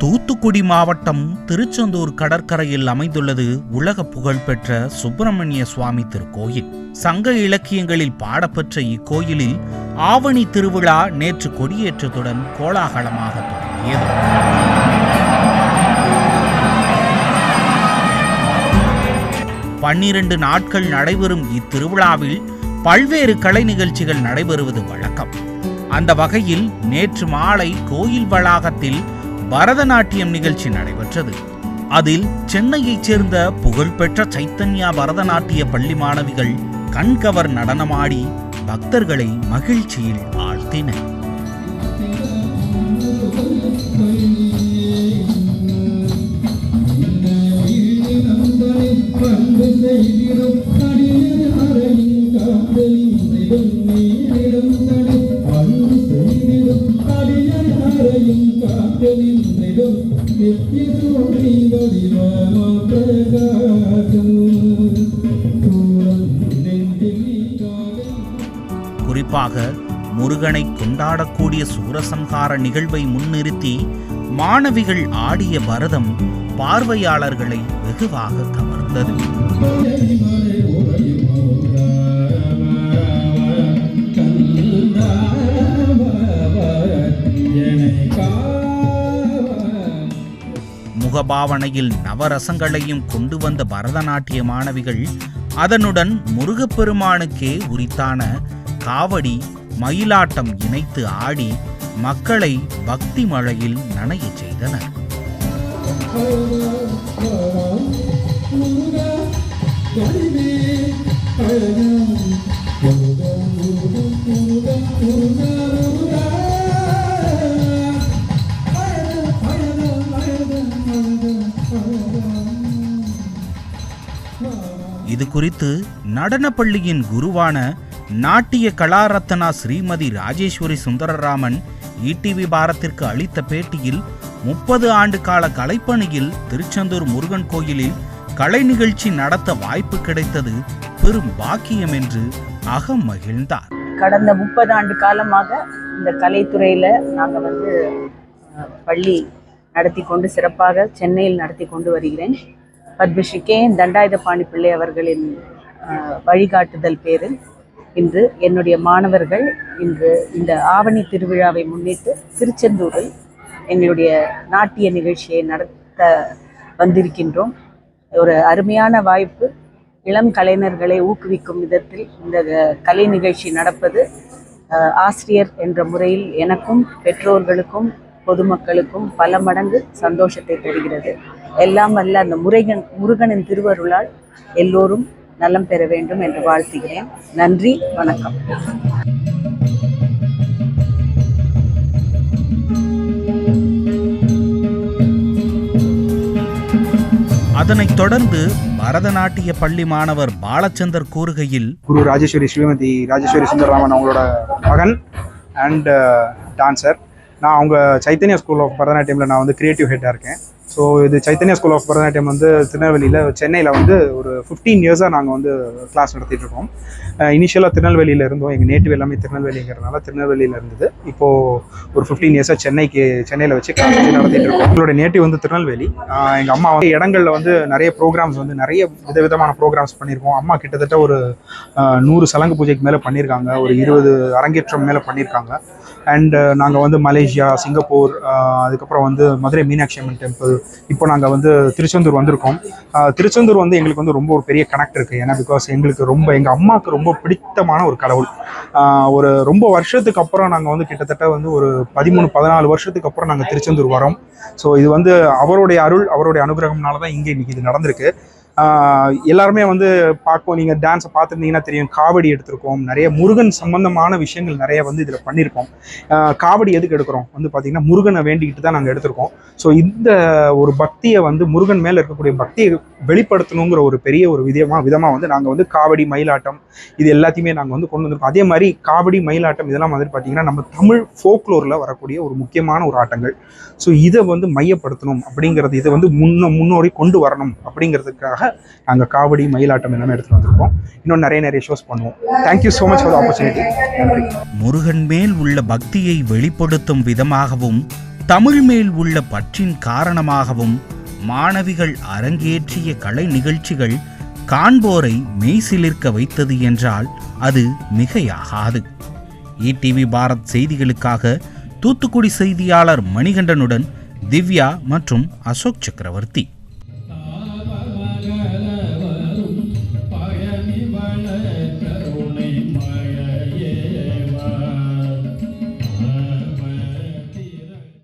தூத்துக்குடி மாவட்டம் திருச்செந்தூர் கடற்கரையில் அமைந்துள்ளது உலக புகழ்பெற்ற சுப்பிரமணிய சுவாமி திருக்கோயில். சங்க இலக்கியங்களில் பாடப்பெற்ற இக்கோயிலில் ஆவணி திருவிழா நேற்று கொடியேற்றத்துடன் கோலாகலமாக தொடங்கியது. பன்னிரண்டு நாட்கள் நடைபெறும் இத்திருவிழாவில் பல்வேறு கலை நிகழ்ச்சிகள் நடைபெறுவது வழக்கம். அந்த வகையில் நேற்று மாலை கோயில் வளாகத்தில் பரதநாட்டியம் நிகழ்ச்சி நடைபெற்றது. அதில் சென்னையைச் சேர்ந்த புகழ்பெற்ற சைத்தன்யா பரதநாட்டிய பள்ளி மாணவிகள் கண்கவர் நடனமாடி பக்தர்களை மகிழ்ச்சியில் ஆழ்த்தினர். குறிப்பாக முருகனை கொண்டாடக்கூடிய சூரசம்ஹார நிகழ்வை முன்னிறுத்தி மாணவிகள் ஆடிய பரதம் பார்வையாளர்களை வெகுவாக கவர்ந்தது. முகபாவனையில் நவரசங்களையும் கொண்டு வந்த பரதநாட்டிய மாணவிகள் அதனுடன் முருகப்பெருமானுக்கே உரித்தான காவடி, மயிலாட்டம் இணைத்து ஆடி மக்களை பக்தி மழையில் நனைய செய்தனர். இது குறித்து நடனப்பள்ளியின் குருவான நாட்டிய கலாரத்னா ஸ்ரீமதி ராஜேஸ்வரி சுந்தரராமன் ஈடிவி பாரத்திற்கு அளித்த பேட்டியில் 30 ஆண்டு கால கலைப்பணியில் திருச்செந்தூர் முருகன் கோயிலில் கலை நிகழ்ச்சி நடத்த வாய்ப்பு கிடைத்தது பெரும் பாக்கியம் என்று அகம் மகிழ்ந்தார். கடந்த 30 ஆண்டு காலமாக இந்த கலைத்துறையில நாங்கள் பள்ளி நடத்தி கொண்டு சிறப்பாக சென்னையில் நடத்தி கொண்டு வருகிறேன். பத்மஸ்ரீ கே தண்டாயுதபாணி பிள்ளை அவர்களின் வழிகாட்டுதல் பேரில் இன்று என்னுடைய மாணவர்கள் இன்று இந்த ஆவணி திருவிழாவை முன்னிட்டு திருச்செந்தூரில் எங்களுடைய நாட்டிய நிகழ்ச்சியை நடத்த வந்திருக்கின்றோம். ஒரு அருமையான வாய்ப்பு. இளம் கலைஞர்களை ஊக்குவிக்கும் விதத்தில் இந்த கலை நிகழ்ச்சி நடப்பது ஆசிரியர் என்ற முறையில் எனக்கும் பெற்றோர்களுக்கும் பொதுமக்களுக்கும் பல மடங்கு சந்தோஷத்தை தருகிறது. எல்லாம் வல்ல அந்த முருகனின் திருவருளால் எல்லோரும் நலம் பெற வேண்டும் என்று வாழ்த்துகிறேன். நன்றி, வணக்கம். அதனைத் தொடர்ந்து பரதநாட்டிய பள்ளி மாணவர் பாலச்சந்தர் கூறுகையில், குரு ராஜேஸ்வரி ஸ்ரீமதி ராஜேஸ்வரி சுந்தரராமன் அவங்களோட மகன் அண்ட் டான்சர். நான் அவங்க சைத்தன்யா ஸ்கூல் ஆஃப் பரதநாட்டியமில் நான் கிரியேட்டிவ் ஹெட்டாக இருக்கேன். ஸோ இது சைத்தன்யா ஸ்கூல் ஆஃப் பரதநாட்டியம் திருநெல்வேலியில், சென்னையில் ஒரு 15 இயர்ஸாக நாங்கள் கிளாஸ் நடத்திட்டு இருக்கோம். இனிஷியலாக திருநெல்வேலியில் இருந்தோம். எங்கள் நேட்டிவ் எல்லாமே திருநெல்வேலிங்கிறதுனால திருநெல்வேலியில் இருந்தது. இப்போது ஒரு 15 இயர்ஸாக சென்னையில் வச்சு கிளாஸ் வச்சு நடத்திட்டு இருக்கோம். எங்களோட நேட்டிவ் திருநெல்வேலி. எங்கள் அம்மா இடங்களில் நிறைய ப்ரோக்ராம்ஸ் நிறைய விதவிதமான ப்ரோக்ராம்ஸ் பண்ணியிருக்கோம். அம்மா கிட்டத்தட்ட ஒரு 100 சலங்கு பூஜைக்கு மேலே பண்ணியிருக்காங்க. ஒரு 20 அரங்கேற்றம் மேலே பண்ணியிருக்காங்க. அண்ட் நாங்கள் மலேசியா, சிங்கப்பூர், அதுக்கப்புறம் மதுரை மீனாட்சி அம்மன் டெம்பிள், இப்போ நாங்கள் திருச்செந்தூர் வந்திருக்கோம். திருச்செந்தூர் எங்களுக்கு ரொம்ப ஒரு பெரிய கனெக்ட் இருக்குது. ஏன்னா பிகாஸ் எங்களுக்கு எங்கள் அம்மாவுக்கு ரொம்ப பிடித்தமான ஒரு கடவுள். ரொம்ப வருஷத்துக்கு அப்புறம் நாங்கள் கிட்டத்தட்ட ஒரு 13-14 வருஷத்துக்கு அப்புறம் நாங்கள் திருச்செந்தூர் வரோம். ஸோ இது அவருடைய அருள், அவருடைய அனுகிரகம்னால தான் இங்கே இன்னைக்கு இது நடந்திருக்கு. எல்லாருமே பார்ப்போம். நீங்கள் டான்ஸை பார்த்துருந்தீங்கன்னா தெரியும். காவடி எடுத்திருக்கோம். நிறைய முருகன் சம்பந்தமான விஷயங்கள் நிறைய இதில் பண்ணியிருக்கோம். காவடி எதுக்கு எடுக்கிறோம் பார்த்தீங்கன்னா முருகனை வேண்டிக்கிட்டு தான் நாங்கள் எடுத்திருக்கோம். ஸோ இந்த ஒரு பக்தியை முருகன் மேலே இருக்கக்கூடிய பக்தியை வெளிப்படுத்தணுங்கிற ஒரு பெரிய ஒரு விதமாக நாங்கள் காவடி, மயிலாட்டம் இது எல்லாத்தையுமே நாங்கள் கொண்டு வந்திருக்கோம். அதே மாதிரி காவடி, மயிலாட்டம் இதெல்லாம் பார்த்தீங்கன்னா நம்ம தமிழ் ஃபோக்லோரில் வரக்கூடிய ஒரு முக்கியமான ஒரு ஆட்டங்கள். ஸோ இதை மையப்படுத்தணும் அப்படிங்கிறது, இதை முன்னோடி கொண்டு வரணும் அப்படிங்கிறதுக்காக நாங்கள் காவடி, மயிலாட்டம் எல்லாமே எடுத்துட்டு வந்திருக்கோம். இன்னும் நிறைய ஷோஸ் பண்ணுவோம். Thank you so much for the opportunity. நன்றி. முருகன் மேல் உள்ள பக்தியை வெளிப்படுத்தும் விதமாகவும் தமிழ் மேல் உள்ள பற்றின் காரணமாகவும் மாணவிகள் அரங்கேற்றிய கலை நிகழ்ச்சிகள் காண்போரை மெய்சிலிர்க்க வைத்தது என்றால் அது மிகையாகாது. ஈடிவி பாரத் செய்திகளுக்காக தூத்துக்குடி செய்தியாளர் மணிகண்டனுடன் திவ்யா மற்றும் அசோக் சக்கரவர்த்தி.